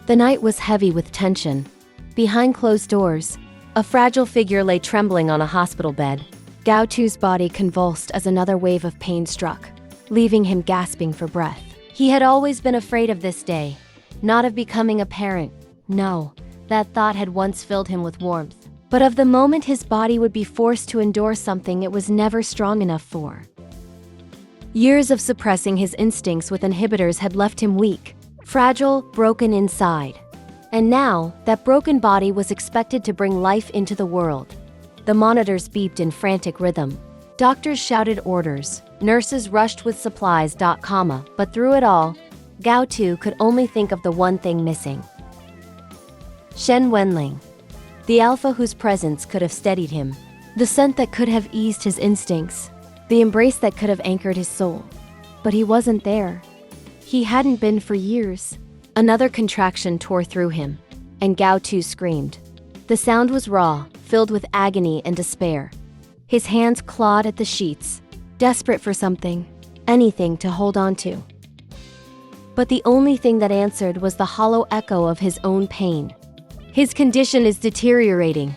The night was heavy with tension. Behind closed doors, a fragile figure lay trembling on a hospital bed. Gao Tu's body convulsed as another wave of pain struck, leaving him gasping for breath. He had always been afraid of this day, not of becoming a parent. No, that thought had once filled him with warmth. But of the moment his body would be forced to endure something it was never strong enough for. Years of suppressing his instincts with inhibitors had left him weak, fragile, broken inside. And now, that broken body was expected to bring life into the world. The monitors beeped in frantic rhythm. Doctors shouted orders. Nurses rushed with supplies. But through it all, Gao Tu could only think of the one thing missing. Shen WenLang. The alpha whose presence could have steadied him. The scent that could have eased his instincts. The embrace that could have anchored his soul. But he wasn't there. He hadn't been for years. Another contraction tore through him, and Gao Tu screamed. The sound was raw, filled with agony and despair. His hands clawed at the sheets, desperate for something, anything to hold on to. But the only thing that answered was the hollow echo of his own pain. His condition is deteriorating.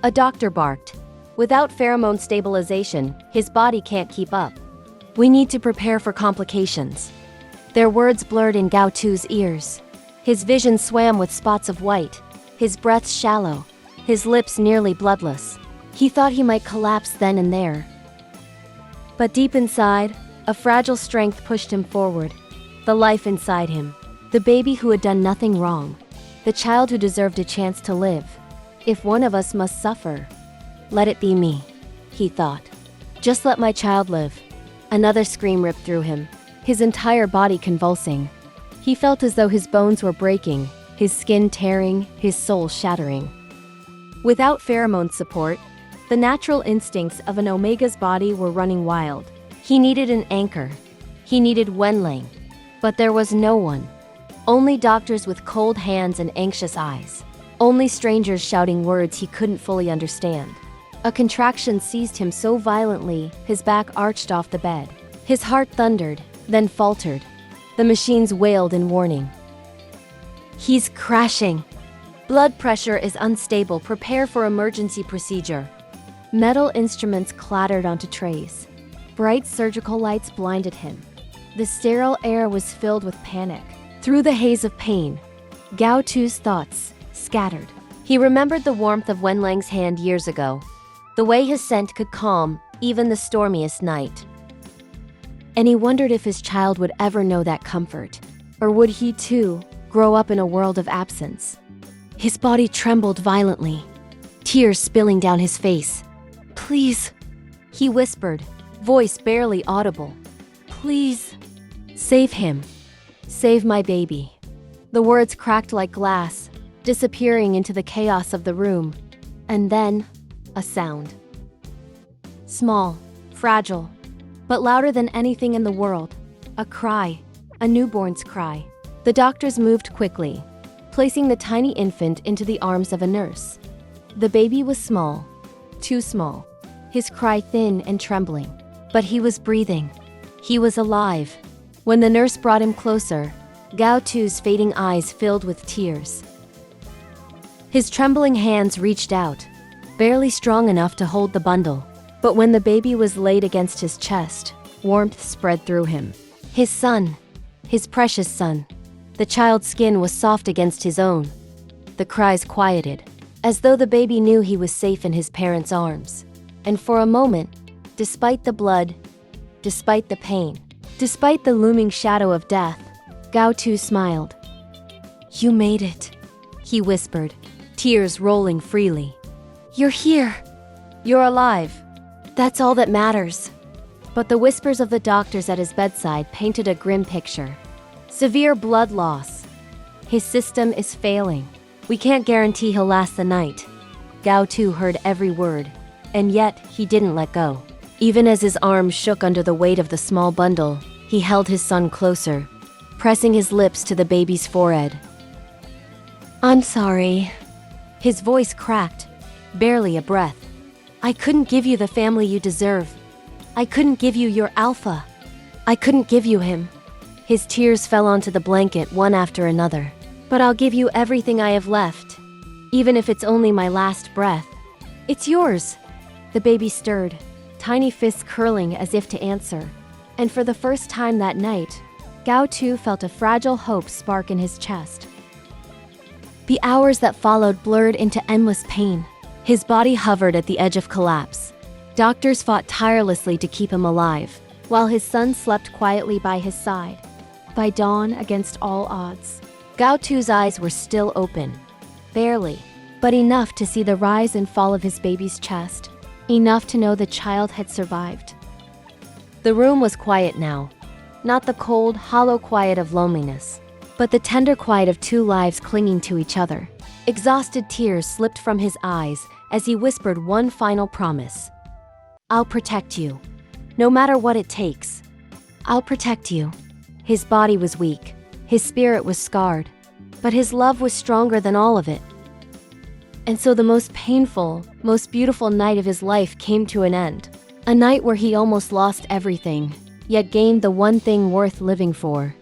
A doctor barked. Without pheromone stabilization, his body can't keep up. We need to prepare for complications. Their words blurred in Gao Tu's ears. His vision swam with spots of white, his breath shallow, his lips nearly bloodless. He thought he might collapse then and there. But deep inside, a fragile strength pushed him forward. The life inside him. The baby who had done nothing wrong. The child who deserved a chance to live. If one of us must suffer, let it be me, he thought. Just let my child live. Another scream ripped through him, his entire body convulsing. He felt as though his bones were breaking, his skin tearing, his soul shattering. Without pheromone support, the natural instincts of an Omega's body were running wild. He needed an anchor. He needed WenLang. But there was no one. Only doctors with cold hands and anxious eyes. Only strangers shouting words he couldn't fully understand. A contraction seized him so violently, his back arched off the bed. His heart thundered, then faltered. The machines wailed in warning. He's crashing. Blood pressure is unstable. Prepare for emergency procedure. Metal instruments clattered onto trays. Bright surgical lights blinded him. The sterile air was filled with panic. Through the haze of pain, Gao Tu's thoughts scattered. He remembered the warmth of WenLang's hand years ago. The way his scent could calm even the stormiest night. And he wondered if his child would ever know that comfort. Or would he, too, grow up in a world of absence? His body trembled violently, tears spilling down his face. Please, he whispered, voice barely audible. Please, save him. Save my baby. The words cracked like glass, disappearing into the chaos of the room. And then, a sound. Small, fragile, but louder than anything in the world. A cry, a newborn's cry. The doctors moved quickly, placing the tiny infant into the arms of a nurse. The baby was small, too small, his cry thin and trembling. But he was breathing. He was alive. When the nurse brought him closer, Gao Tu's fading eyes filled with tears. His trembling hands reached out, barely strong enough to hold the bundle. But when the baby was laid against his chest, warmth spread through him. His son, his precious son. The child's skin was soft against his own. The cries quieted, as though the baby knew he was safe in his parents' arms. And for a moment, despite the blood, despite the pain, despite the looming shadow of death, Gao Tu smiled. You made it, he whispered, tears rolling freely. You're here. You're alive. That's all that matters. But the whispers of the doctors at his bedside painted a grim picture. Severe blood loss. His system is failing. We can't guarantee he'll last the night. Gao Tu heard every word, and yet he didn't let go. Even as his arms shook under the weight of the small bundle, he held his son closer, pressing his lips to the baby's forehead. I'm sorry. His voice cracked, barely a breath. I couldn't give you the family you deserve. I couldn't give you your alpha. I couldn't give you him. His tears fell onto the blanket one after another. But I'll give you everything I have left, even if it's only my last breath. It's yours. The baby stirred, tiny fists curling as if to answer. And for the first time that night, Gao Tu felt a fragile hope spark in his chest. The hours that followed blurred into endless pain. His body hovered at the edge of collapse. Doctors fought tirelessly to keep him alive, while his son slept quietly by his side. By dawn, against all odds, Gao Tu's eyes were still open. Barely, but enough to see the rise and fall of his baby's chest. Enough to know the child had survived. The room was quiet now. Not the cold, hollow quiet of loneliness, but the tender quiet of two lives clinging to each other. Exhausted tears slipped from his eyes as he whispered one final promise. I'll protect you. No matter what it takes. I'll protect you. His body was weak. His spirit was scarred. But his love was stronger than all of it. And so the most painful, most beautiful night of his life came to an end. A night where he almost lost everything, yet gained the one thing worth living for.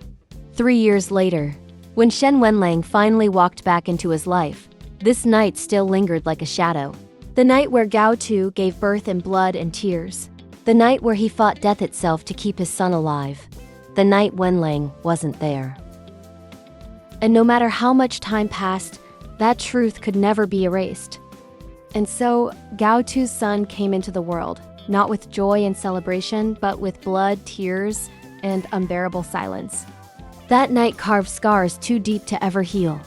3 years later, when Shen WenLang finally walked back into his life, this night still lingered like a shadow. The night where Gao Tu gave birth in blood and tears. The night where he fought death itself to keep his son alive. The night WenLang wasn't there. And no matter how much time passed, that truth could never be erased. And so, Gao Tu's son came into the world, not with joy and celebration, but with blood, tears, and unbearable silence. That night carved scars too deep to ever heal.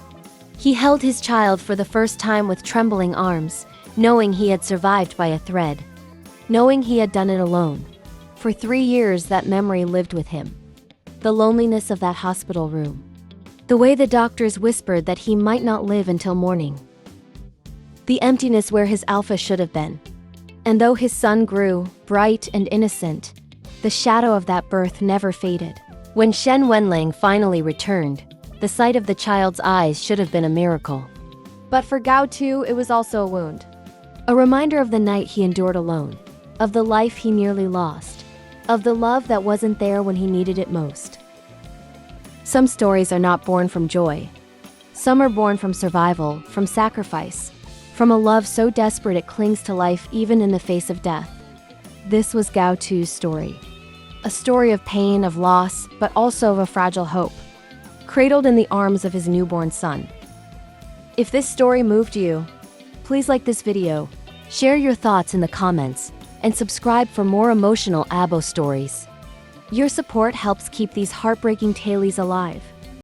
He held his child for the first time with trembling arms, knowing he had survived by a thread. Knowing he had done it alone. For 3 years that memory lived with him. The loneliness of that hospital room. The way the doctors whispered that he might not live until morning. The emptiness where his alpha should have been. And though his son grew, bright and innocent, the shadow of that birth never faded. When Shen WenLang finally returned, the sight of the child's eyes should have been a miracle. But for Gao Tu, it was also a wound. A reminder of the night he endured alone, of the life he nearly lost, of the love that wasn't there when he needed it most. Some stories are not born from joy. Some are born from survival, from sacrifice, from a love so desperate it clings to life even in the face of death. This was Gao Tu's story. A story of pain, of loss, but also of a fragile hope, cradled in the arms of his newborn son. If this story moved you, please like this video, share your thoughts in the comments, and subscribe for more emotional ABO stories. Your support helps keep these heartbreaking tales alive.